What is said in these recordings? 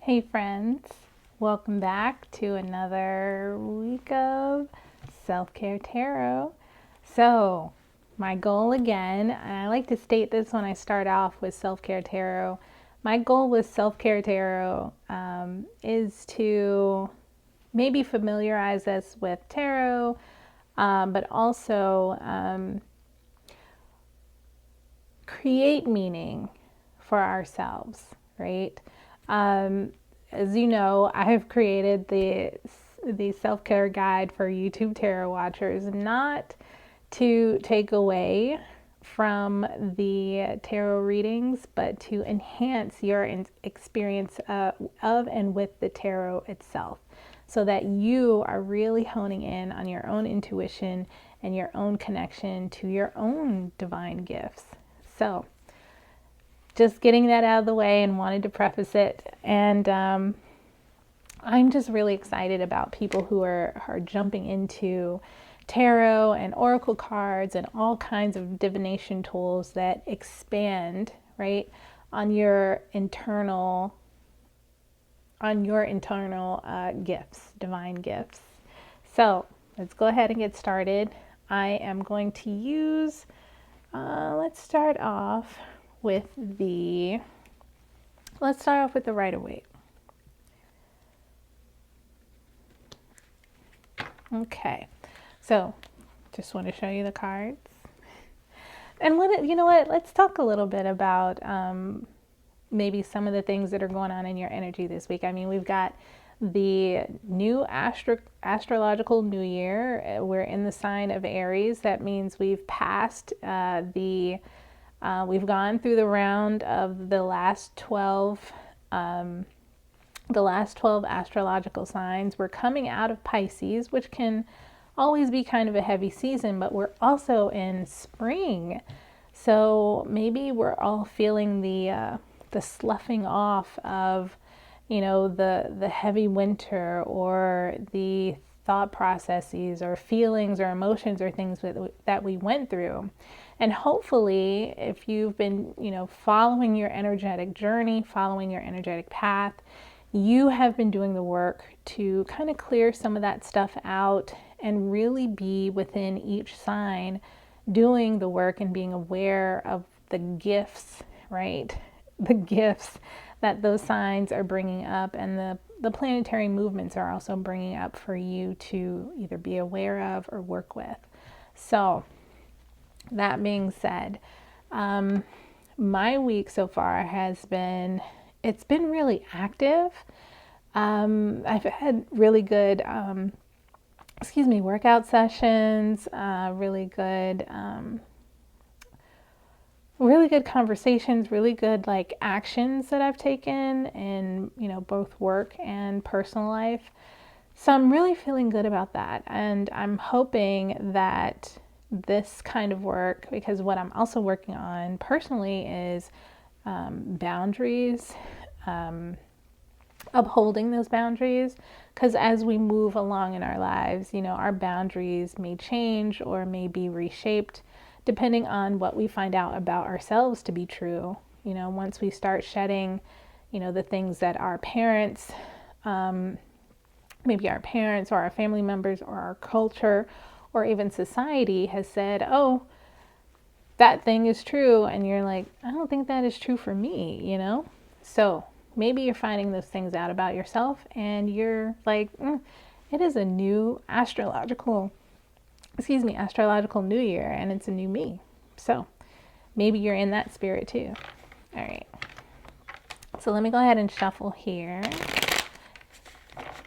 Hey friends, welcome back to another week of Self-Care Tarot. So, my goal again, and I like to state this when I start off with Self-Care Tarot, my goal with Self-Care Tarot is to maybe familiarize us with tarot, but also create meaning for ourselves, right? As you know, I have created the self-care guide for YouTube tarot watchers, not to take away from the tarot readings, but to enhance your experience of and with the tarot itself, so that you are really honing in on your own intuition and your own connection to your own divine gifts. So, just getting that out of the way and wanted to preface it. And I'm just really excited about people who are jumping into tarot and oracle cards and all kinds of divination tools that expand, right, on your internal gifts, divine gifts. So let's go ahead and get started. I am going to use, let's start off with the Rider-Waite. Okay, so just want to show you the cards. And let's talk a little bit about maybe some of the things that are going on in your energy this week. I mean, we've got the new astrological new year. We're in the sign of Aries. That means we've passed we've gone through the round of the last 12 astrological signs. We're coming out of Pisces, which can always be kind of a heavy season, but we're also in spring. So maybe we're all feeling the sloughing off of, the heavy winter, or the thought processes or feelings or emotions or things that we went through. And hopefully, if you've been, following your energetic journey, following your energetic path, you have been doing the work to kind of clear some of that stuff out and really be within each sign doing the work and being aware of the gifts, right? The gifts that those signs are bringing up, and the planetary movements are also bringing up for you to either be aware of or work with. So, that being said, my week so far it's been really active. I've had really good, workout sessions, really good conversations, really good actions that I've taken in, both work and personal life. So I'm really feeling good about that. And I'm hoping that this kind of work, because what I'm also working on personally is boundaries, upholding those boundaries, because as we move along in our lives, our boundaries may change or may be reshaped depending on what we find out about ourselves to be true. Once we start shedding, the things that our parents, maybe our parents or our family members or our culture or even society has said, oh, that thing is true. And you're like, I don't think that is true for me, So maybe you're finding those things out about yourself and you're like, it is a new astrological new year, and it's a new me. So maybe you're in that spirit too. All right. So let me go ahead and shuffle here.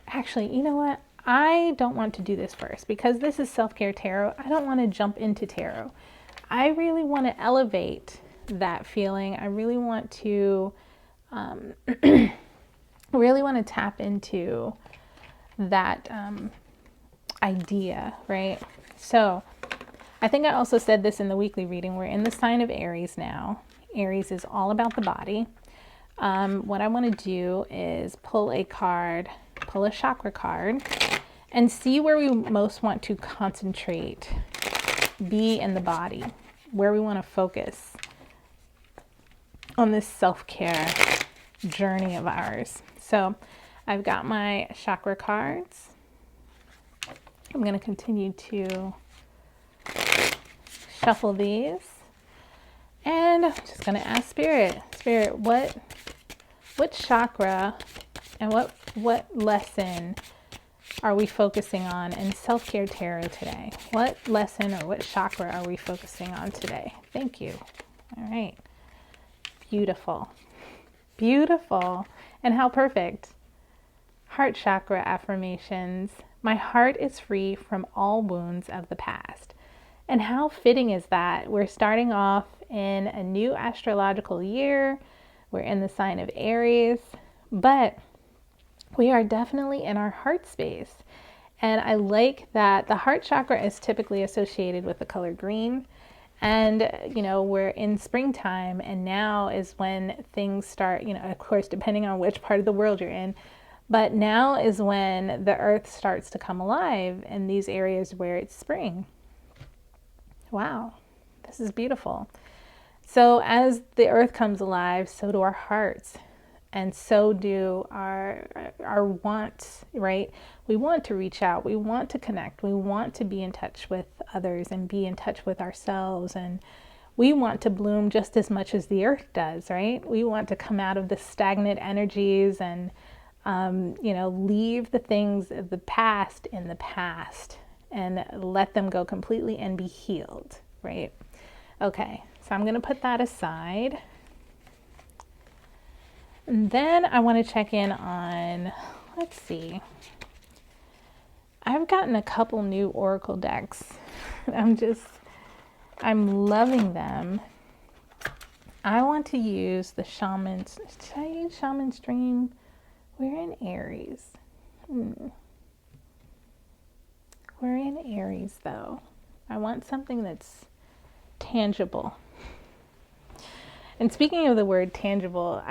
Actually, you know what? I don't want to do this first because this is Self-Care Tarot. I don't want to jump into tarot. I really want to elevate that feeling. I really want to tap into that idea, right? So I think I also said this in the weekly reading. We're in the sign of Aries now. Aries is all about the body. What I want to do is pull a chakra card, and see where we most want to concentrate, be in the body, where we want to focus on this self-care journey of ours. So I've got my chakra cards. I'm going to continue to shuffle these. And I'm just going to ask Spirit, what chakra and what lesson are we focusing on in Self-Care Tarot today? What lesson or what chakra are we focusing on today? Thank you. All right. Beautiful. Beautiful. And how perfect. Heart chakra affirmations. My heart is free from all wounds of the past. And how fitting is that? We're starting off in a new astrological year. We're in the sign of Aries, but we are definitely in our heart space. And I like that the heart chakra is typically associated with the color green. And, you know, we're in springtime, and now is when things start, you know, of course, depending on which part of the world you're in, but now is when the earth starts to come alive in these areas where it's spring. Wow, this is beautiful. So as the earth comes alive, so do our hearts. And so do our wants, right? We want to reach out. We want to connect. We want to be in touch with others and be in touch with ourselves. And we want to bloom just as much as the earth does, right? We want to come out of the stagnant energies and, you know, leave the things of the past in the past and let them go completely and be healed, right? Okay, so I'm going to put that aside. And then I want to check in on, let's see, I've gotten a couple new Oracle decks. I'm loving them. I want to use the Shaman's, should I use Shaman's Dream? We're in Aries. We're in Aries though. I want something that's tangible. And speaking of the word tangible,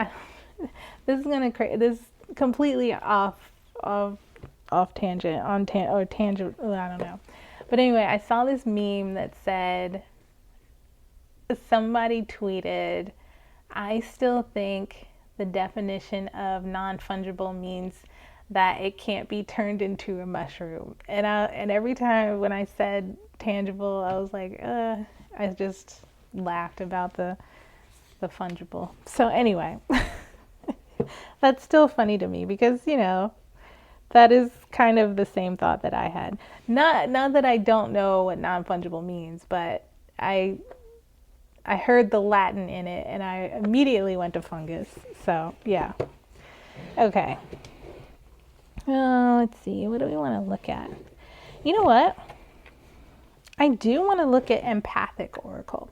this is gonna create this completely off tangent or tangent. I don't know. But anyway, I saw this meme that said, somebody tweeted, "I still think the definition of non-fungible means that it can't be turned into a mushroom." And every time when I said tangible, I was like, I just laughed about the fungible. So anyway. That's still funny to me because, you know, that is kind of the same thought that I had. Not that I don't know what non-fungible means, but I heard the Latin in it and I immediately went to fungus. So, yeah. Okay. Let's see. What do we want to look at? You know what? I do want to look at Empathic Oracle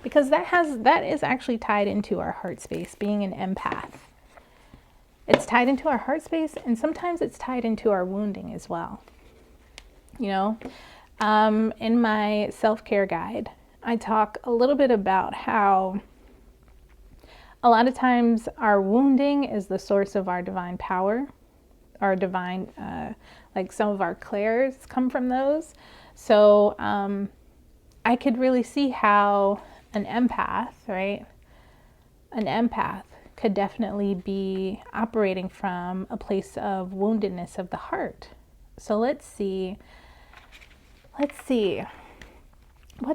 because that is actually tied into our heart space, being an empath. It's tied into our heart space, and sometimes it's tied into our wounding as well. You know, in my self-care guide, I talk a little bit about how a lot of times our wounding is the source of our divine power, our divine, like some of our clairs come from those. So I could really see how an empath, right? An empath could definitely be operating from a place of woundedness of the heart. So let's see what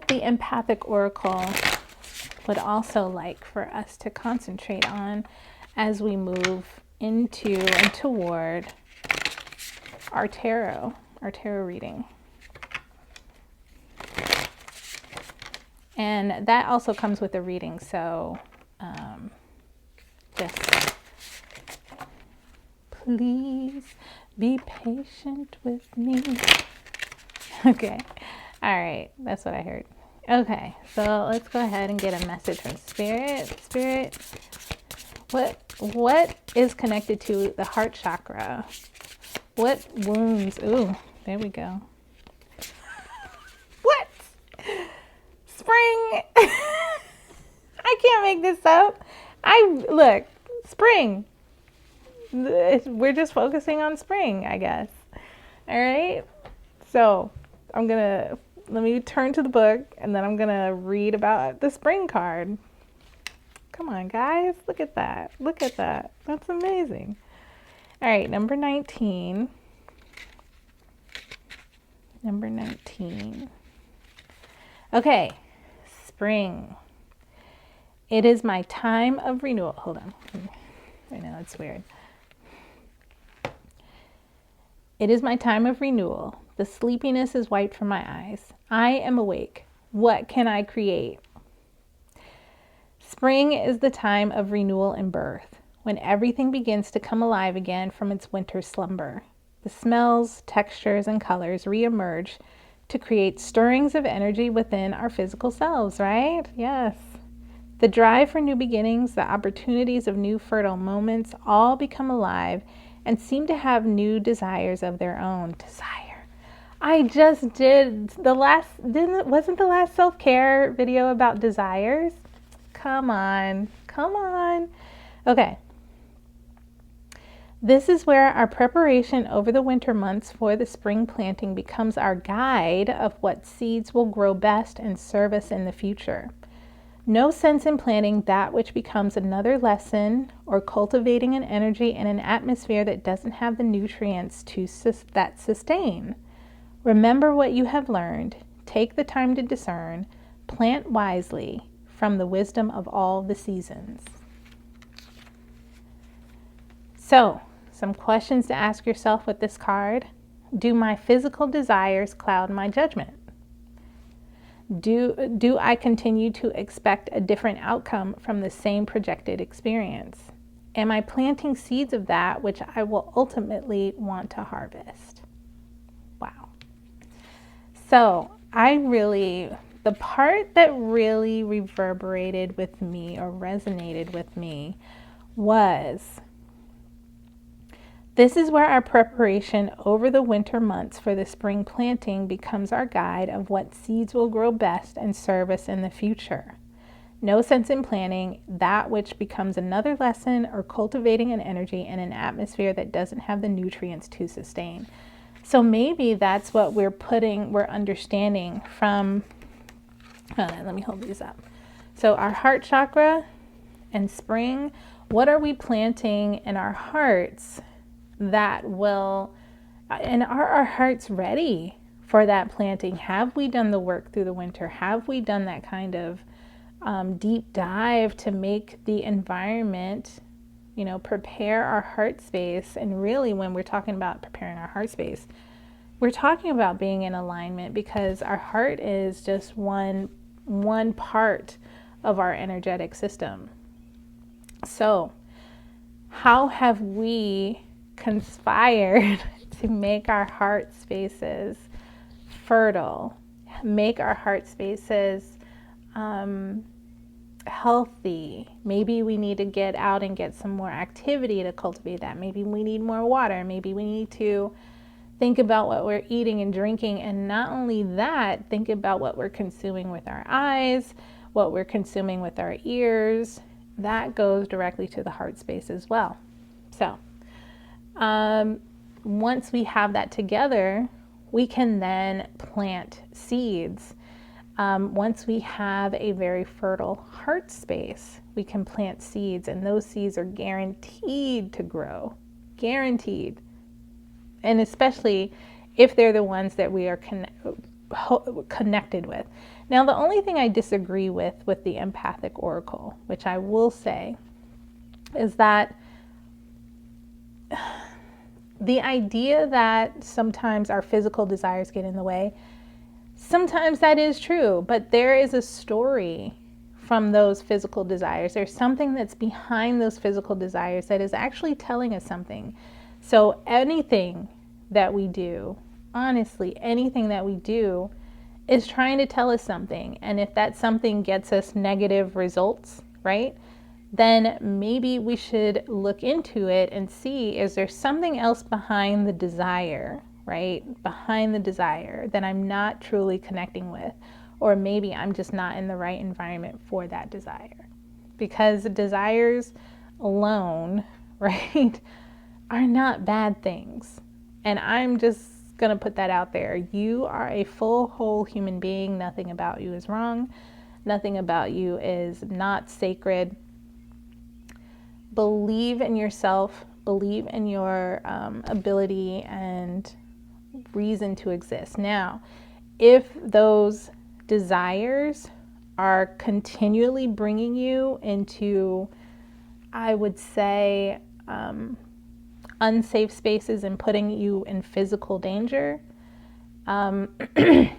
the Empathic Oracle would also like for us to concentrate on as we move into and toward our tarot reading. And that also comes with a reading, so just please be patient with me. Okay. All right. That's what I heard. Okay. So let's go ahead and get a message from Spirit. Spirit, what is connected to the heart chakra? What wounds? Ooh, there we go. What? Spring. I can't make this up. Look, spring. We're just focusing on spring, I guess. All right. So let me turn to the book and then I'm going to read about the spring card. Come on, guys. Look at that. Look at that. That's amazing. All right, number 19. Number 19. Okay, spring. It is my time of renewal. Hold on. I know it's weird. It is my time of renewal. The sleepiness is wiped from my eyes. I am awake. What can I create? Spring is the time of renewal and birth, when everything begins to come alive again from its winter slumber. The smells, textures, and colors reemerge to create stirrings of energy within our physical selves, right? Yes. The drive for new beginnings, the opportunities of new fertile moments all become alive and seem to have new desires of their own. Desire. I just did wasn't the last self-care video about desires? Come on. Come on. Okay. This is where our preparation over the winter months for the spring planting becomes our guide of what seeds will grow best and serve us in the future. No sense in planting that which becomes another lesson or cultivating an energy in an atmosphere that doesn't have the nutrients that sustain. Remember what you have learned. Take the time to discern. Plant wisely from the wisdom of all the seasons. So, some questions to ask yourself with this card. Do my physical desires cloud my judgment? Do I continue to expect a different outcome from the same projected experience? Am I planting seeds of that which I will ultimately want to harvest? Wow. So the part that really reverberated with me or resonated with me was, this is where our preparation over the winter months for the spring planting becomes our guide of what seeds will grow best and serve us in the future. No sense in planning that which becomes another lesson or cultivating an energy in an atmosphere that doesn't have the nutrients to sustain. So maybe that's what we're understanding from, let me hold these up. So our heart chakra and spring, what are we planting in our hearts that will, and are our hearts ready for that planting? Have we done the work through the winter? Have we done that kind of deep dive to make the environment, prepare our heart space? And really, when we're talking about preparing our heart space, we're talking about being in alignment, because our heart is just one part of our energetic system. So how have we conspired to make our heart spaces fertile, make our heart spaces healthy? Maybe we need to get out and get some more activity to cultivate that. Maybe we need more water. Maybe we need to think about what we're eating and drinking, and not only that, think about what we're consuming with our eyes, what we're consuming with our ears. That goes directly to the heart space as well. So once we have that together, we can then plant seeds. Once we have a very fertile heart space, we can plant seeds, and those seeds are guaranteed to grow. Guaranteed. And especially if they're the ones that we are connected with. Now, the only thing I disagree with the Empathic Oracle, which I will say, is that the idea that sometimes our physical desires get in the way, sometimes that is true, but there is a story from those physical desires. There's something that's behind those physical desires that is actually telling us something. So anything that we do, honestly, anything that we do is trying to tell us something. And if that something gets us negative results, right, then maybe we should look into it and see, is there something else behind the desire, right? Behind the desire that I'm not truly connecting with, or maybe I'm just not in the right environment for that desire. Because desires alone, right, are not bad things. And I'm just going to put that out there. You are a full, whole human being. Nothing about you is wrong. Nothing about you is not sacred. believe in yourself, believe in your ability and reason to exist. Now, if those desires are continually bringing you into, I would say, unsafe spaces and putting you in physical danger, putting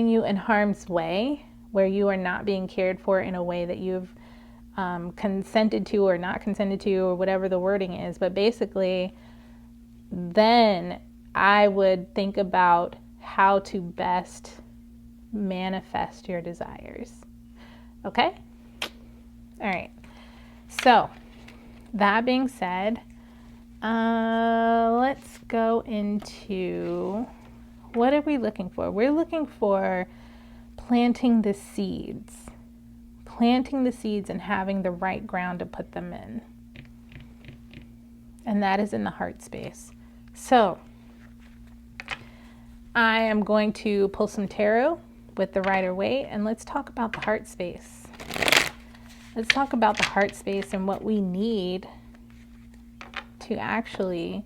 you in harm's way, where you are not being cared for in a way that you've consented to or not consented to, or whatever the wording is. But basically, then I would think about how to best manifest your desires. Okay? All right. So, that being said, let's go into, what are we looking for? We're looking for planting the seeds and having the right ground to put them in. And that is in the heart space. So, I am going to pull some tarot with the Rider-Waite, and let's talk about the heart space. Let's talk about the heart space and what we need to actually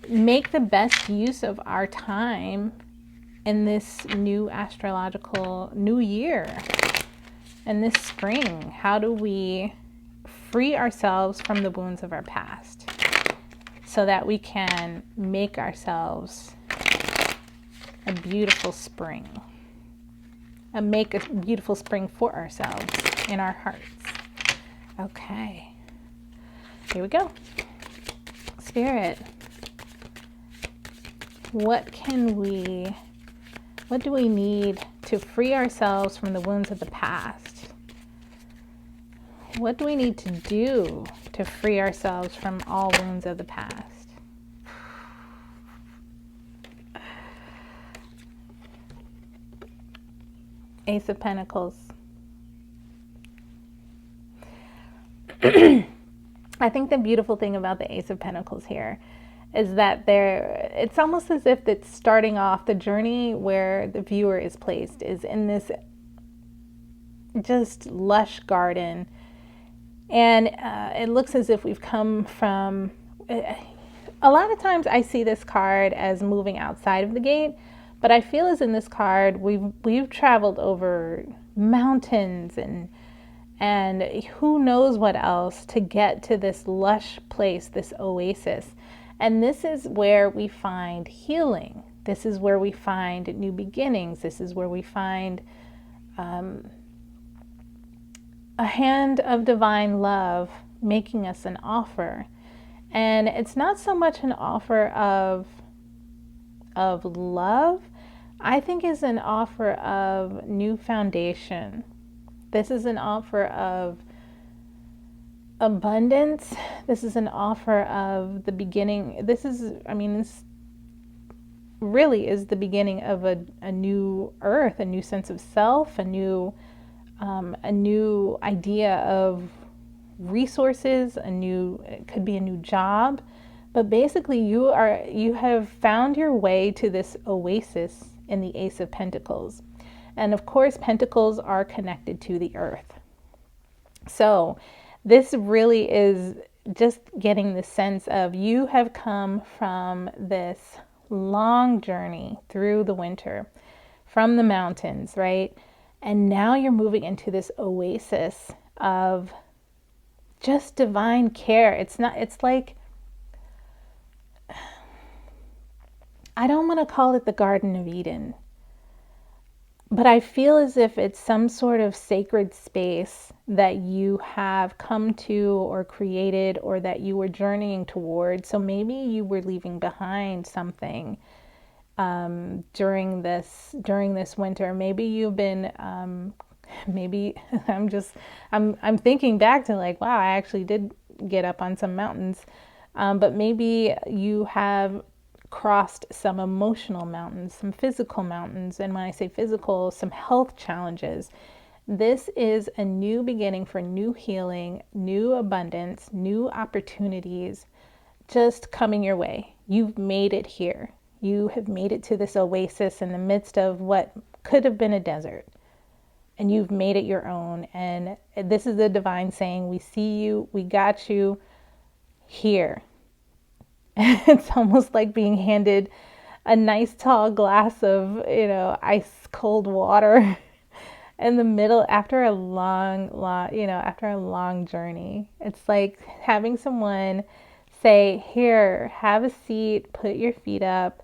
make the best use of our time in this new astrological new year, in this spring. How do we free ourselves from the wounds of our past so that we can make ourselves a beautiful spring, and make a beautiful spring for ourselves in our hearts? Okay, here we go. Spirit, what do we need to free ourselves from the wounds of the past? What do we need to do to free ourselves from all wounds of the past? Ace of Pentacles. I think the beautiful thing about the Ace of Pentacles here is that it's almost as if it's starting off the journey where the viewer is placed is in this just lush garden. And it looks as if we've come from, a lot of times I see this card as moving outside of the gate, but I feel as in this card, we've traveled over mountains and who knows what else to get to this lush place, this oasis. And this is where we find healing. This is where we find new beginnings. This is where we find a hand of divine love making us an offer. And it's not so much an offer of love, I think is an offer of new foundation. This is an offer of abundance. This is an offer of the beginning. This really is the beginning of a new earth, a new sense of self, a new idea of resources, it could be a new job. But basically you have found your way to this oasis in the Ace of Pentacles. And of course, pentacles are connected to the earth. So this really is just getting the sense of you have come from this long journey through the winter, from the mountains, right? And now you're moving into this oasis of just divine care. It's like, I don't want to call it the Garden of Eden, but I feel as if it's some sort of sacred space that you have come to or created, or that you were journeying towards. So maybe you were leaving behind something during this winter. Maybe you've been maybe I'm thinking back to like, wow, I actually did get up on some mountains, but maybe you have crossed some emotional mountains, some physical mountains. And when I say physical, some health challenges. This is a new beginning for new healing, new abundance, new opportunities just coming your way. You've made it here. You have made it to this oasis in the midst of what could have been a desert. and you've made it your own. And this is the divine saying, we see you, we got you here. It's almost like being handed a nice tall glass of, ice cold water in the middle after a after a long journey. It's like having someone say, here, have a seat, put your feet up,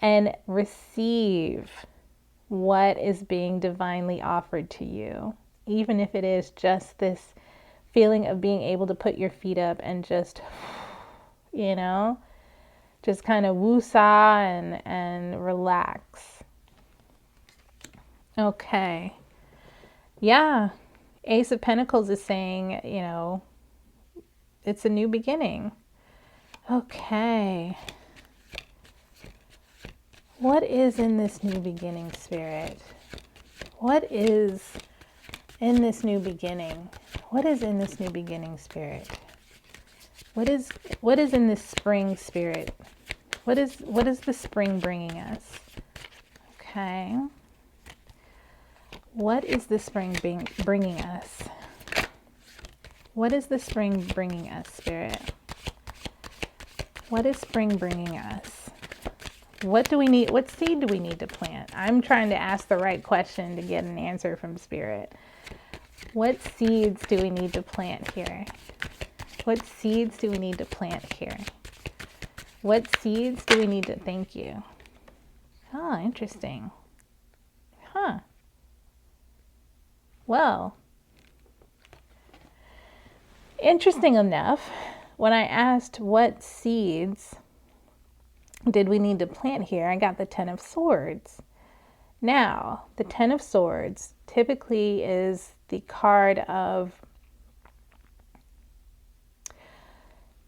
and receive what is being divinely offered to you. Even if it is just this feeling of being able to put your feet up and just, just kind of woo-saw and relax. Okay. Yeah. Ace of Pentacles is saying, it's a new beginning. Okay. What is in this new beginning, Spirit? What is in this new beginning? What is in this new beginning, Spirit? What is in this spring, Spirit? What is the spring bringing us? Okay. What is the spring bringing us? What is the spring bringing us, Spirit? What is spring bringing us? What do we need? What seed do we need to plant? I'm trying to ask the right question to get an answer from Spirit. What seeds do we need to plant here? What seeds do we need to plant here? What seeds do we need to, thank you. Oh, interesting. Huh. Well, interesting enough, when I asked what seeds did we need to plant here, I got the Ten of Swords. Now, the Ten of Swords typically is the card of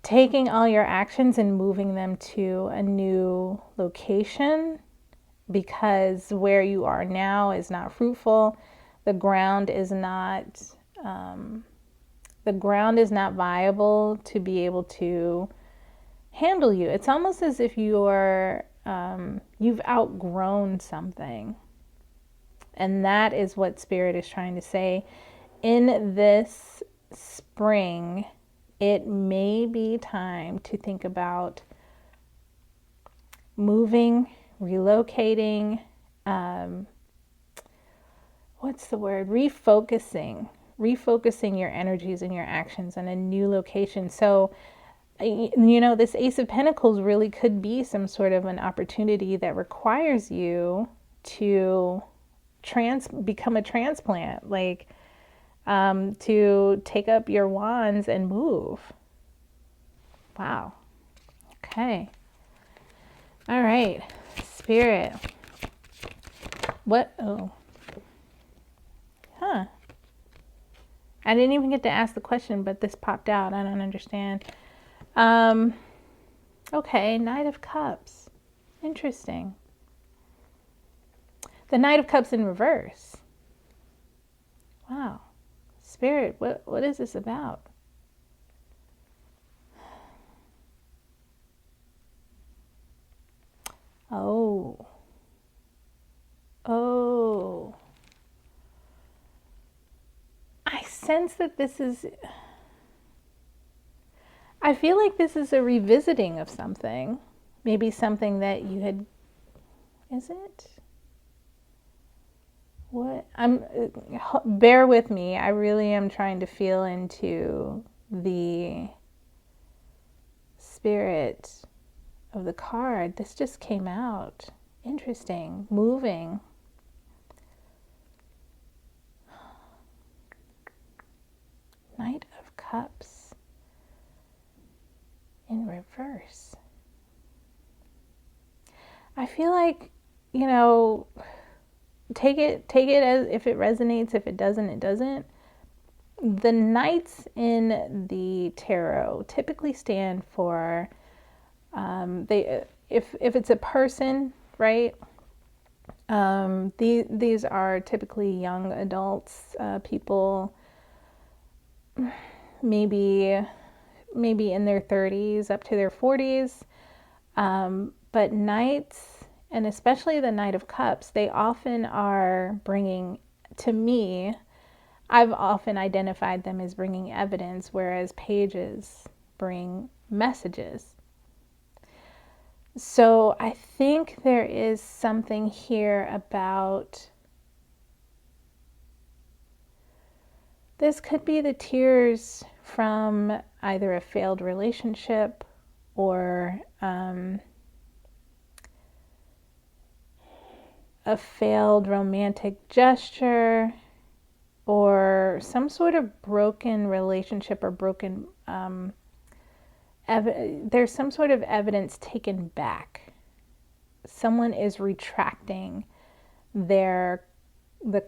taking all your actions and moving them to a new location, because where you are now is not fruitful. The ground is not viable to be able to handle you. It's almost as if you've outgrown something. And that is what Spirit is trying to say. In this spring, it may be time to think about moving, relocating, refocusing your energies and your actions on a new location. So, this Ace of Pentacles really could be some sort of an opportunity that requires you to become a transplant, to take up your wands and move. Wow. Okay. All right. Spirit. What? Oh. Huh. I didn't even get to ask the question, but this popped out. I don't understand. Okay. Knight of Cups. Interesting. The Knight of Cups in reverse. Wow. Spirit, what is this about? Oh. I sense that I feel like this is a revisiting of something. Maybe something that you had, is it? What? Bear with me. I really am trying to feel into the spirit of the card. This just came out. Interesting. Moving. Knight of Cups in reverse. I feel like, take it as if it resonates. If it doesn't, it doesn't. The knights in the tarot typically stand for if it's a person, right? These are typically young adults, people maybe in their 30s up to their 40s. But knights, and especially the Knight of Cups, they often are bringing to me, I've often identified them as bringing evidence, whereas pages bring messages. So I think there is something here about, this could be the tears from either a failed relationship or a failed romantic gesture, or some sort of broken relationship or broken, there's some sort of evidence taken back. Someone is retracting the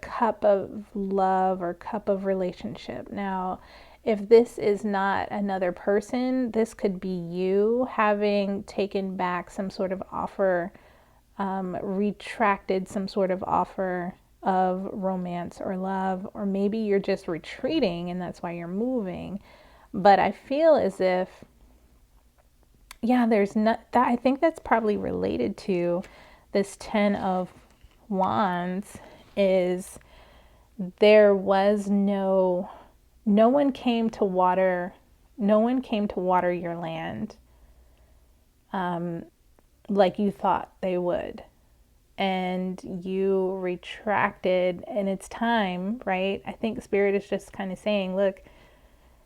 cup of love or cup of relationship. Now, if this is not another person, this could be you having taken back some sort of offer, retracted some sort of offer of romance or love, or maybe you're just retreating and that's why you're moving. But I feel as if, yeah, there's not that. I think that's probably related to this 10 of Wands, is there was no one came to water your land like you thought they would. And you retracted, and it's time, right? I think Spirit is just kind of saying, look,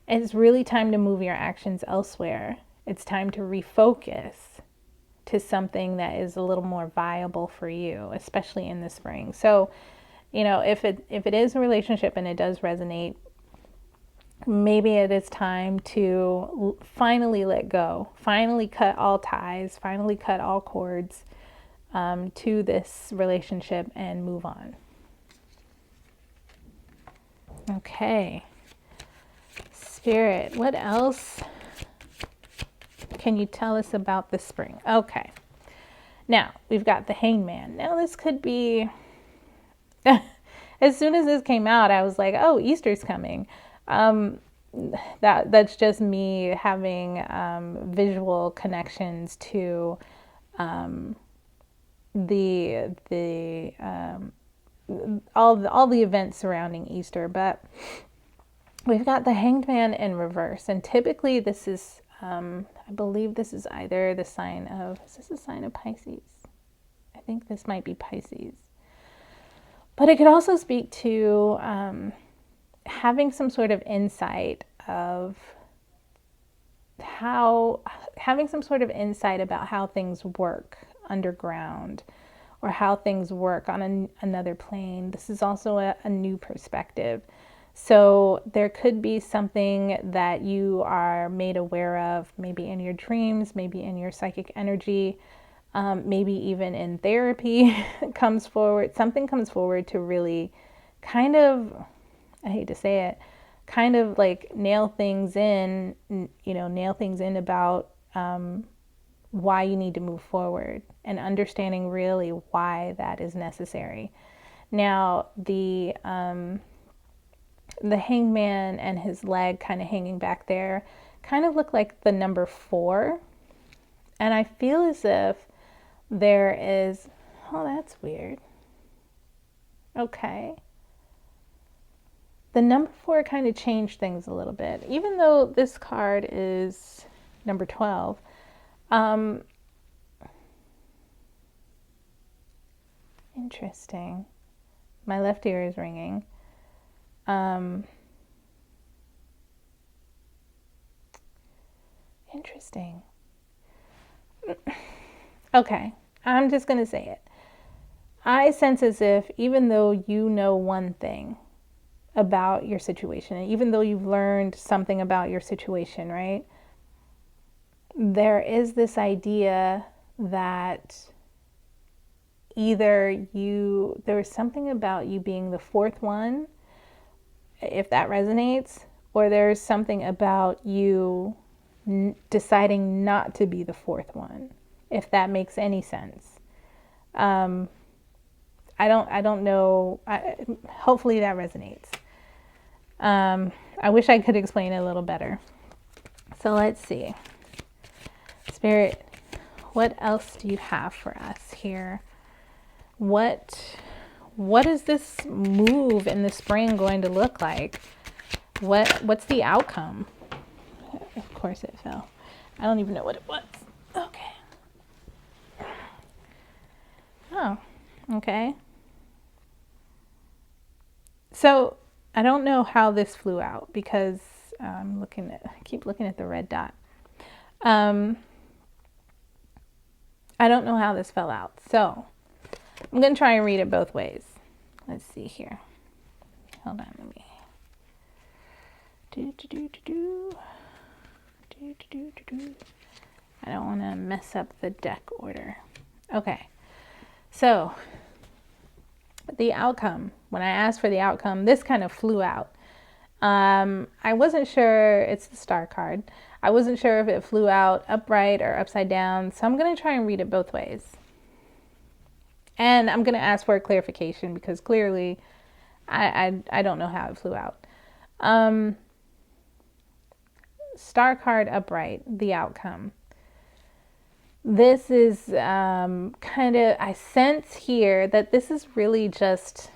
it's really time to move your actions elsewhere. It's time to refocus to something that is a little more viable for you, especially in the spring. So, you know, if it is a relationship and it does resonate, maybe it is time to finally let go, finally cut all ties, finally cut all cords to this relationship and move on. Okay. Spirit, what else can you tell us about the spring? Okay. Now, we've got the Hangman. Now, this could be, as soon as this came out, I was like, oh, Easter's coming. That's just me having visual connections to all the events surrounding Easter. But we've got the Hanged Man in reverse, and typically this is I believe this is either the sign of, is this a sign of Pisces? I think this might be Pisces. But it could also speak to having some sort of insight of having some sort of insight about how things work underground, or how things work on another plane. This is also a new perspective. So there could be something that you are made aware of, maybe in your dreams, maybe in your psychic energy, maybe even in therapy comes forward. Something comes forward to really kind of, I hate to say it, kind of like nail things in about why you need to move forward, and understanding really why that is necessary. Now, the Hangman and his leg kind of hanging back there kind of look like the number 4. And I feel as if there is, oh, that's weird. Okay. The number 4 kind of changed things a little bit, even though this card is number 12. Interesting. My left ear is ringing. Interesting. Okay, I'm just going to say it. I sense as if, even though you know one thing about your situation, and even though you've learned something about your situation, right? There is this idea that either there's something about you being the 4th one, if that resonates, or there's something about you deciding not to be the 4th one, if that makes any sense. I don't know. Hopefully that resonates. I wish I could explain it a little better. So let's see. Spirit, what else do you have for us here? What What is this move in the spring going to look like? What's the outcome? Of course it fell. I don't even know what it was. Okay. Oh, okay. So I don't know how this flew out because I keep looking at the red dot. I don't know how this fell out. So I'm going to try and read it both ways. Let's see here. Hold on, let me. I don't want to mess up the deck order. Okay. So the outcome, when I asked for the outcome, this kind of flew out. I wasn't sure, it's the star card. I wasn't sure if it flew out upright or upside down. So I'm going to try and read it both ways. And I'm going to ask for a clarification because clearly I don't know how it flew out. Star card upright, the outcome. This is kind of, I sense here that this is really just,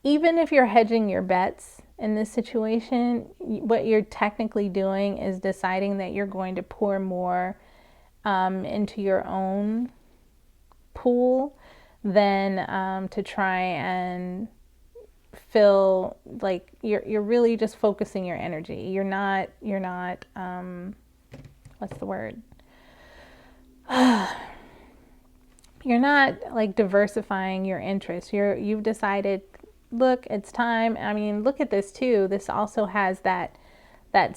even if you're hedging your bets in this situation, what you're technically doing is deciding that you're going to pour more into your own pool than to try and fill, like you're really just focusing your energy. You're not what's the word? You're not like diversifying your interests. You've decided, look, it's time. I mean, look at this too. This also has that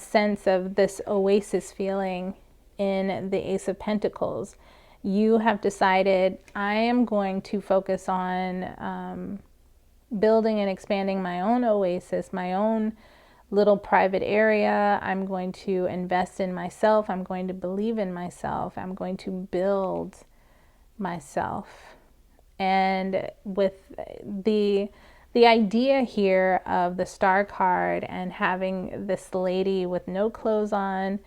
sense of this Oasis feeling in the Ace of Pentacles. You have decided, I am going to focus on building and expanding my own Oasis, my own little private area. I'm going to invest in myself. I'm going to believe in myself. I'm going to build myself. And with the idea here of the star card and having this lady with no clothes on,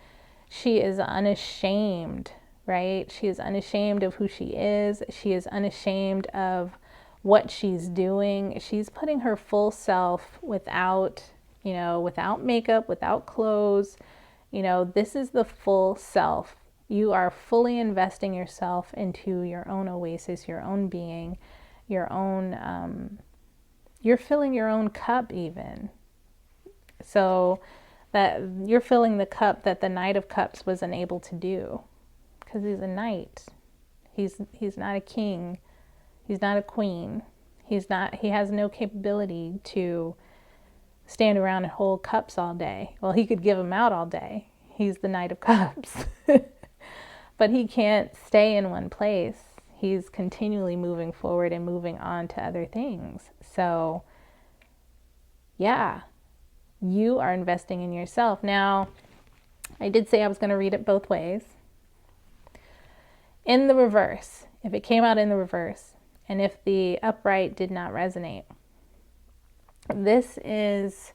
she is unashamed, right? She is unashamed of who she is. She is unashamed of what she's doing. She's putting her full self without makeup, without clothes. This is the full self. You are fully investing yourself into your own Oasis, your own being, your own, you're filling your own cup even. So that you're filling the cup that the Knight of Cups was unable to do, because he's a knight. He's not a king. He's not a queen. He has no capability to stand around and hold cups all day. Well, he could give them out all day. He's the Knight of Cups. But he can't stay in one place. He's continually moving forward and moving on to other things. So, yeah, you are investing in yourself. Now, I did say I was going to read it both ways. In the reverse, if it came out in the reverse, and if the upright did not resonate, this is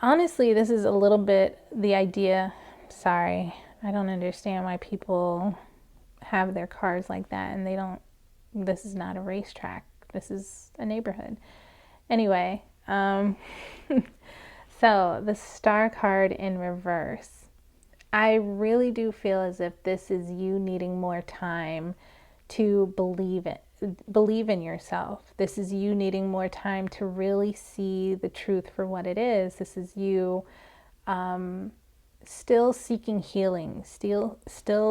honestly, this is a little bit the idea. Sorry, I don't understand why people have their cards like that and they don't. This is not a racetrack. This is a neighborhood. Anyway, so the star card in reverse. I really do feel as if this is you needing more time to believe in yourself. This is you needing more time to really see the truth for what it is. This is you still seeking healing, still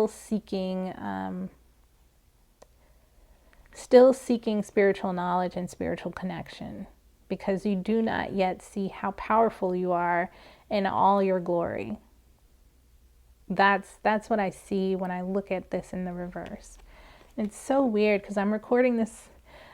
seeking spiritual knowledge and spiritual connection, because you do not yet see how powerful you are in all your glory. That's what I see when I look at this in the reverse. It's so weird because I'm recording this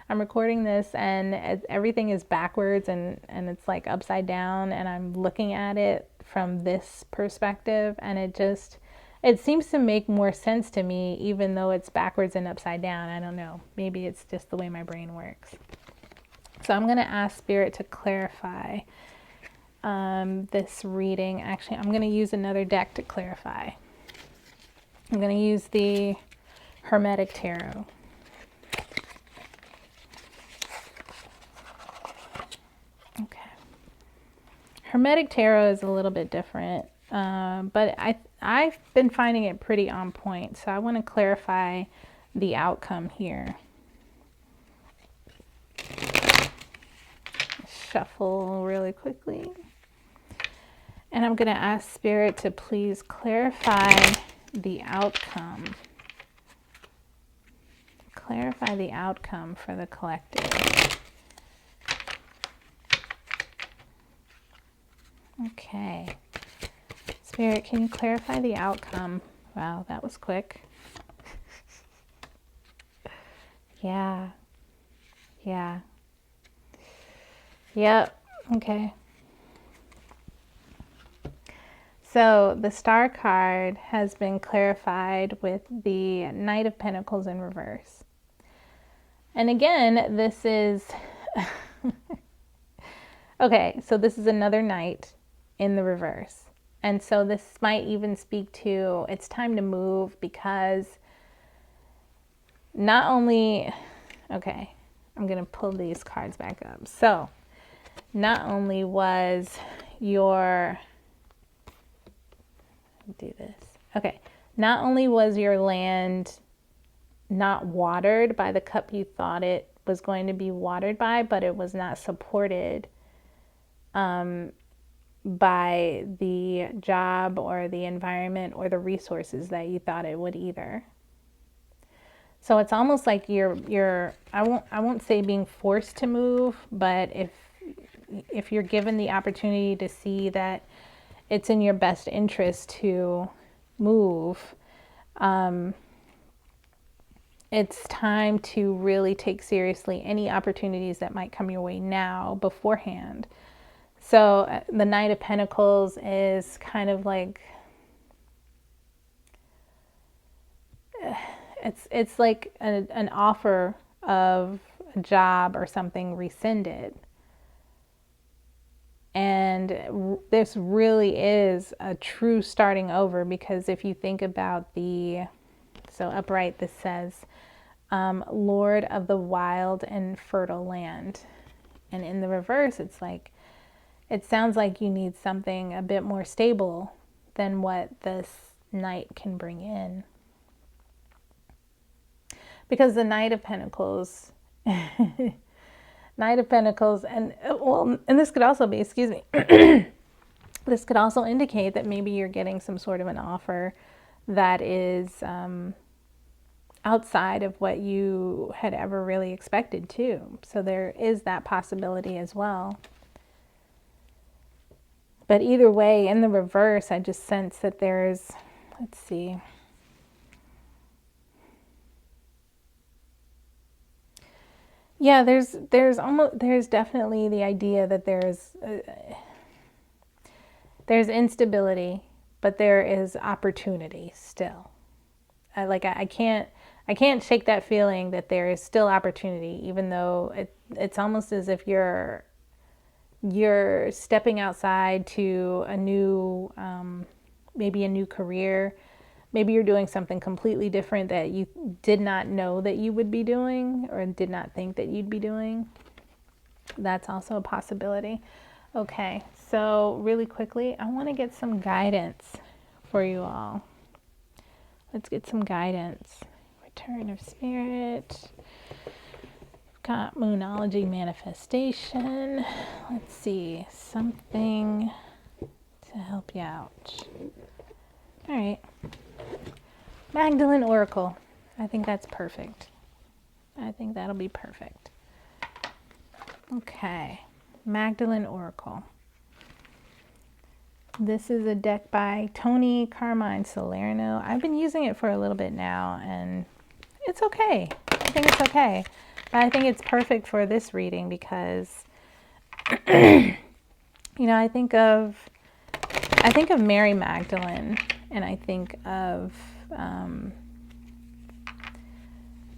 and everything is backwards and it's like upside down, and I'm looking at it from this perspective, and it seems to make more sense to me even though it's backwards and upside down. I don't know. Maybe it's just the way my brain works. So I'm going to ask Spirit to clarify this reading. Actually, I'm going to use another deck to clarify. I'm going to use the Hermetic Tarot. Hermetic Tarot is a little bit different, but I've been finding it pretty on point. So I want to clarify the outcome here. Shuffle really quickly. And I'm going to ask Spirit to please clarify the outcome. Clarify the outcome for the collective. Okay. Spirit, can you clarify the outcome? Wow, that was quick. Yeah. Yeah. Yep. Okay. So the Star card has been clarified with the Knight of Pentacles in reverse. And again, this is... okay, so this is another Knight in the reverse. And so this might even speak to it's time to move, because not only... okay, I'm going to pull these cards back up. So not only was your... do this. Okay. Not only was your land not watered by the cup you thought it was going to be watered by, but it was not supported by the job or the environment or the resources that you thought it would either. So it's almost like you're I won't say being forced to move, but if you're given the opportunity to see that it's in your best interest to move, it's time to really take seriously any opportunities that might come your way now beforehand. So the Knight of Pentacles is kind of like, it's like an offer of a job or something rescinded. And this really is a true starting over, because if you think about so upright, this says, Lord of the wild and fertile land. And in the reverse, it's like, it sounds like you need something a bit more stable than what this Knight can bring in. Because the Knight of Pentacles... Knight of Pentacles, and this could also be, excuse me, this could also indicate that maybe you're getting some sort of an offer that is outside of what you had ever really expected too. So there is that possibility as well. But either way, in the reverse, I just sense that there's, let's see. Yeah, there's definitely the idea that there's instability, but there is opportunity still. I can't shake that feeling that there is still opportunity, even though it's almost as if you're stepping outside to a new, maybe a new career. Maybe you're doing something completely different that you did not know that you would be doing, or did not think that you'd be doing. That's also a possibility. Okay, so really quickly, I want to get some guidance for you all. Let's get some guidance. Return of Spirit. Got Moonology manifestation. Let's see, something to help you out. All right. Magdalen Oracle. I think that's perfect. I think that'll be perfect. Okay. Magdalen Oracle. This is a deck by Tony Carmine Salerno. I've been using it for a little bit now, and it's okay. I think it's okay. But I think it's perfect for this reading because, you know, I think of Mary Magdalene, and I think of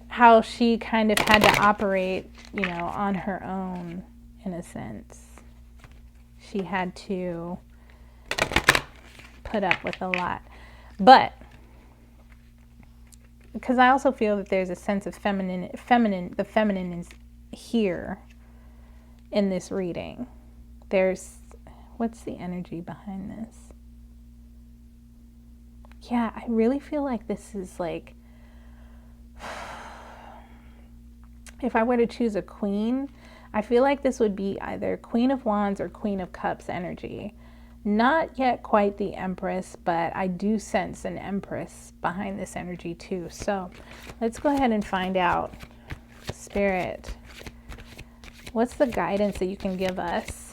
how she kind of had to operate, you know, on her own, in a sense. She had to put up with a lot. But because I also feel that there's a sense of the feminine is here in this reading. There's, What's the energy behind this? Yeah, I really feel like this is like, if I were to choose a queen, I feel like this would be either Queen of Wands or Queen of Cups energy. Not yet quite the Empress, but I do sense an Empress behind this energy too. So let's go ahead and find out. Spirit, what's the guidance that you can give us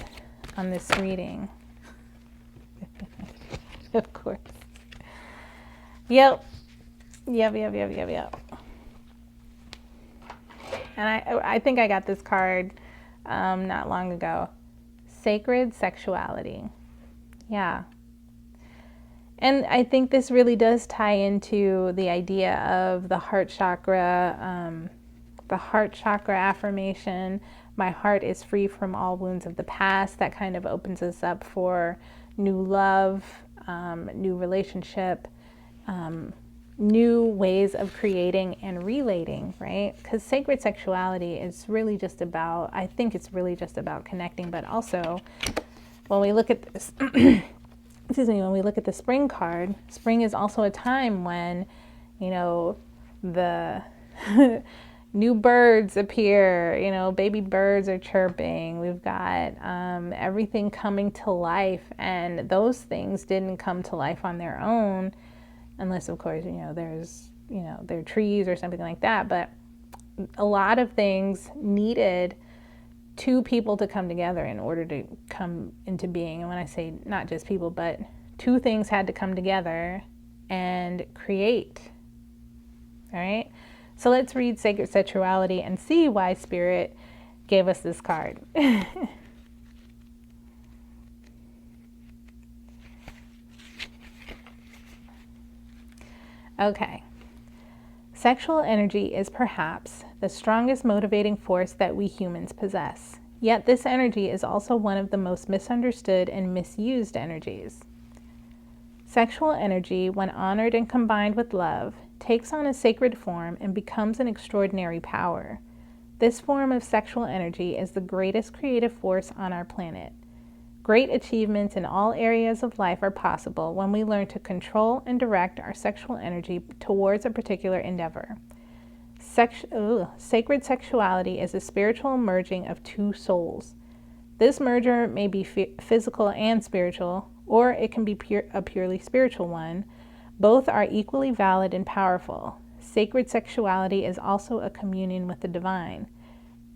on this reading? Of course. Yep. And I think I got this card not long ago. Sacred Sexuality. Yeah. And I think this really does tie into the idea of the heart chakra affirmation. My heart is free from all wounds of the past. That kind of opens us up for new love, new relationship, new ways of creating and relating, right? Because sacred sexuality is really just about, I think it's really just about connecting, but also when we look at this, excuse me, when we look at the spring card, spring is also a time when, you know, the new birds appear, you know, baby birds are chirping. We've got everything coming to life, and those things didn't come to life on their own, unless, of course, you know, there's, you know, there are trees or something like that. But a lot of things needed two people to come together in order to come into being. And when I say not just people, but two things had to come together and create. All right. So let's read Sacred Sexuality and see why Spirit gave us this card. Okay. Sexual energy is perhaps the strongest motivating force that we humans possess. Yet this energy is also one of the most misunderstood and misused energies. Sexual energy, when honored and combined with love, takes on a sacred form and becomes an extraordinary power. This form of sexual energy is the greatest creative force on our planet. Great achievements in all areas of life are possible when we learn to control and direct our sexual energy towards a particular endeavor. Sacred sexuality is a spiritual merging of two souls. This merger may be physical and spiritual, or it can be a purely spiritual one. Both are equally valid and powerful. Sacred sexuality is also a communion with the divine.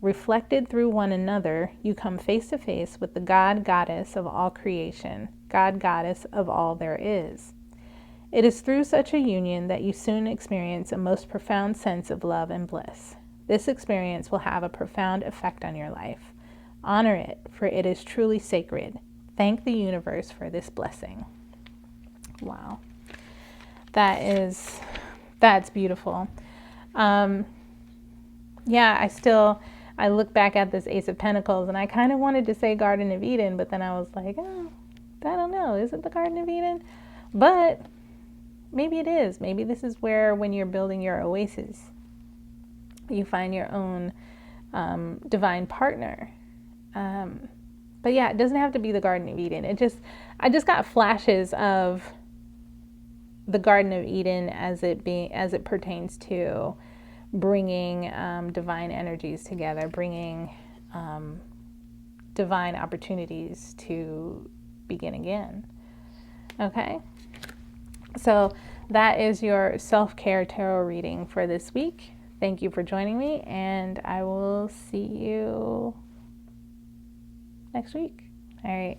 Reflected through one another, you come face to face with the God, Goddess of all creation, God, Goddess of all there is. It is through such a union that you soon experience a most profound sense of love and bliss. This experience will have a profound effect on your life. Honor it, for it is truly sacred. Thank the universe for this blessing. Wow. That's beautiful. Yeah, I look back at this Ace of Pentacles, and I kind of wanted to say Garden of Eden, but then I was like, oh, I don't know. Is it the Garden of Eden? But maybe it is. Maybe this is where, when you're building your oasis, you find your own divine partner. But yeah, it doesn't have to be the Garden of Eden. I just got flashes of the Garden of Eden as it pertains to bringing divine energies together, bringing divine opportunities to begin again. Okay? So that is your self-care tarot reading for this week. Thank you for joining me, and I will see you next week. All right.